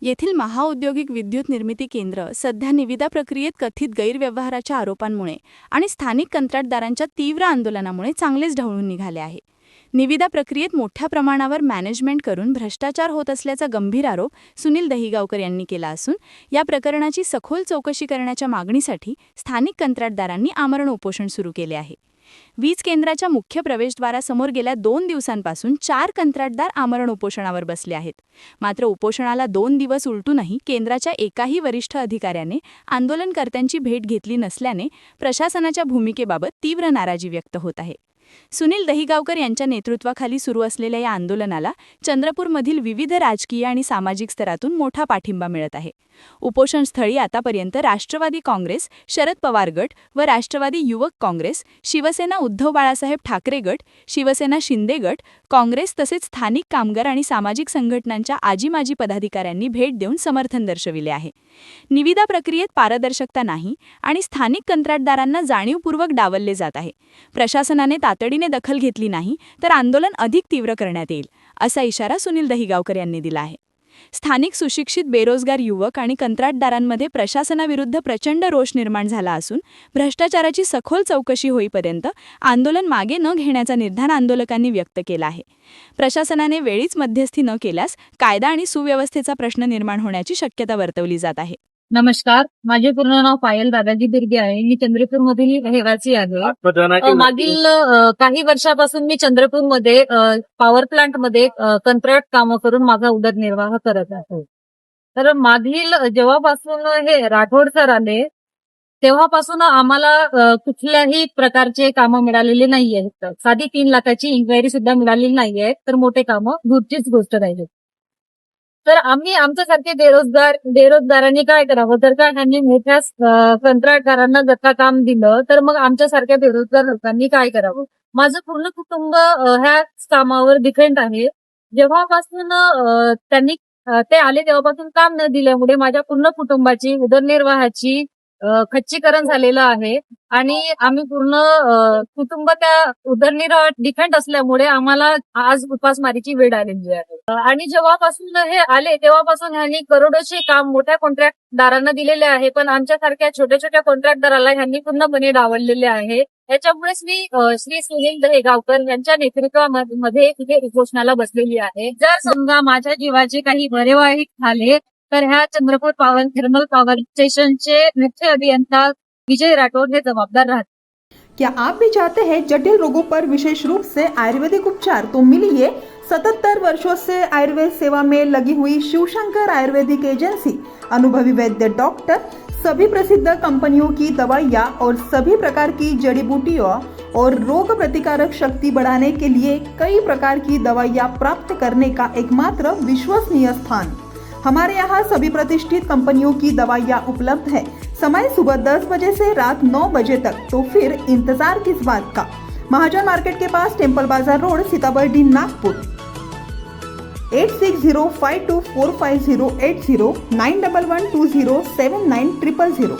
येथील महाऔद्योगिक विद्युत निर्मिती केंद्र सध्या निविदा प्रक्रियेत कथित गैरव्यवहाराच्या आरोपांमुळे आणि स्थानिक कंत्राटदारांच्या तीव्र आंदोलनामुळे चांगलेच ढवळून निघाले आहे. निविदा प्रक्रियेत मोठ्या प्रमाणावर मॅनेजमेंट करून भ्रष्टाचार होत असल्याचा गंभीर आरोप सुनील दहिगावकर यांनी केला असून या प्रकरणाची सखोल चौकशी करण्याच्या मागणीसाठी स्थानिक कंत्राटदारांनी आमरण उपोषण सुरू केले आहे. वीज केंद्राच्या मुख्य प्रवेशद्वारासमोर गेल्या 2 दिवसांपासून 4 कंत्राटदार आमरण उपोषणावर बसले आहेत. मात्र उपोषणाला 2 दिवस उलटूनही केंद्राच्या एकाही वरिष्ठ अधिकाऱ्याने आंदोलनकर्त्यांची भेट घेतली नसल्याने प्रशासनाच्या भूमिकेबाबत तीव्र नाराजी व्यक्त होत आहे. सुनील दहिगावकर यांच्या नेतृत्वाखाली सुरू असलेल्या या आंदोलनाला चंद्रपूरमधील विविध राजकीय आणि सामाजिक स्तरातून मोठा पाठिंबा मिळत आहे. उपोषणस्थळी आतापर्यंत राष्ट्रवादी काँग्रेस, शरद पवार गट व राष्ट्रवादी युवक काँग्रेस, शिवसेना उद्धव बाळासाहेब ठाकरे गट, शिवसेना शिंदे गट, काँग्रेस तसेच स्थानिक कामगार आणि सामाजिक संघटनांच्या आजी-माजी पदाधिकाऱ्यांनी भेट देऊन समर्थन दर्शविले आहे. निविदा प्रक्रियेत पारदर्शकता नाही आणि स्थानिक कंत्राटदारांना जाणीवपूर्वक डावलले जात आहे. प्रशासनाने तातडीने दखल घेतली नाही तर आंदोलन अधिक तीव्र करण्यात येईल, असा इशारा सुनील दहिगावकर यांनी दिला आहे. स्थानिक सुशिक्षित बेरोजगार युवक आणि कंत्राटदारांमध्ये प्रशासनाविरुद्ध प्रचंड रोष निर्माण झाला असून भ्रष्टाचाराची सखोल चौकशी होईपर्यंत आंदोलन मागे न घेण्याचा निर्धार आंदोलकांनी व्यक्त केला आहे. प्रशासनाने वेळीच मध्यस्थी न केल्यास कायदा आणि सुव्यवस्थेचा प्रश्न निर्माण होण्याची शक्यता वर्तवली जात आहे. नमस्कार, माझे पूर्ण नाव पायल दादाजी बिर्गे आहे. मी चंद्रपूरमधील रहिवासी आहे. मागील काही वर्षापासून मी चंद्रपूरमध्ये पॉवर प्लांट मध्ये कंत्राट कामं करून माझा उदरनिर्वाह करत आहे. तर मागील जेव्हापासून हे राठोड सर आले तेव्हापासून आम्हाला कुठल्याही प्रकारचे कामं मिळालेले नाहीये. साधी 3 लाखाची इन्क्वायरी सुद्धा मिळालेली नाहीये. तर मोठे कामं दूरचीच गोष्ट राहिली. तर आम्ही आमच्यासारखे बेरोजगारांनी काय करावं, जर का त्यांनी मोठ्या कंत्राटदारांना जर का काम दिलं तर मग आमच्यासारख्या बेरोजगार लोकांनी काय करावं. माझं पूर्ण कुटुंब ह्या कामावर डिपेंड आहे. जेव्हापासून त्यांनी ते आले तेव्हापासून काम न दिल्यामुळे माझ्या पूर्ण कुटुंबाची उदरनिर्वाहाची खच्चीकरण झालेलं आहे आणि आम्ही पूर्ण कुटुंब त्या उदरनिर्वाह डिपेंड असल्यामुळे आम्हाला आज उपासमारीची वेळ आलेली आहे. आणि जेव्हापासून हे आले तेव्हापासून ह्यांनी करोडोचे काम मोठ्या कॉन्ट्रॅक्टदारांना दिलेले आहे, पण आमच्यासारख्या छोट्या छोट्या कॉन्ट्रॅक्टदाराला ह्यांनी पूर्णपणे डावललेले आहे. याच्यामुळेच मी श्री सुनील दहिगावकर यांच्या नेतृत्वामध्ये इथे उपोषणाला बसलेली आहे. जर समजा माझ्या जीवाचे काही बरेवाईट झाले तर ह्या चंद्रपूर थर्मल पॉवर स्टेशनचे मुख्य अभियंता विजय राठौर हे जवाबदार राहतात. क्या आप भी चाहते हैं जटिल रोगों पर विशेष रूप से आयुर्वेदिक उपचार? तो मिलिए 77 वर्षों से आयुर्वेद सेवा में लगी हुई शिवशंकर आयुर्वेदिक एजेंसी, अनुभवी वैद्य डॉक्टर, सभी प्रसिद्ध कंपनियों की दवाइयाँ और सभी प्रकार की जड़ी बूटियों और रोग प्रतिकारक शक्ति बढ़ाने के लिए कई प्रकार की दवाइयाँ प्राप्त करने का एकमात्र विश्वसनीय स्थान. हमारे यहाँ सभी प्रतिष्ठित कंपनियों की दवाइयाँ उपलब्ध है. समय सुबह 10 बजे से रात 9 बजे तक. तो फिर इंतजार किस बात का. महाजन मार्केट के पास, टेम्पल बाजार रोड, सीताबर्डी, नागपुर. 8605245080 9112079000.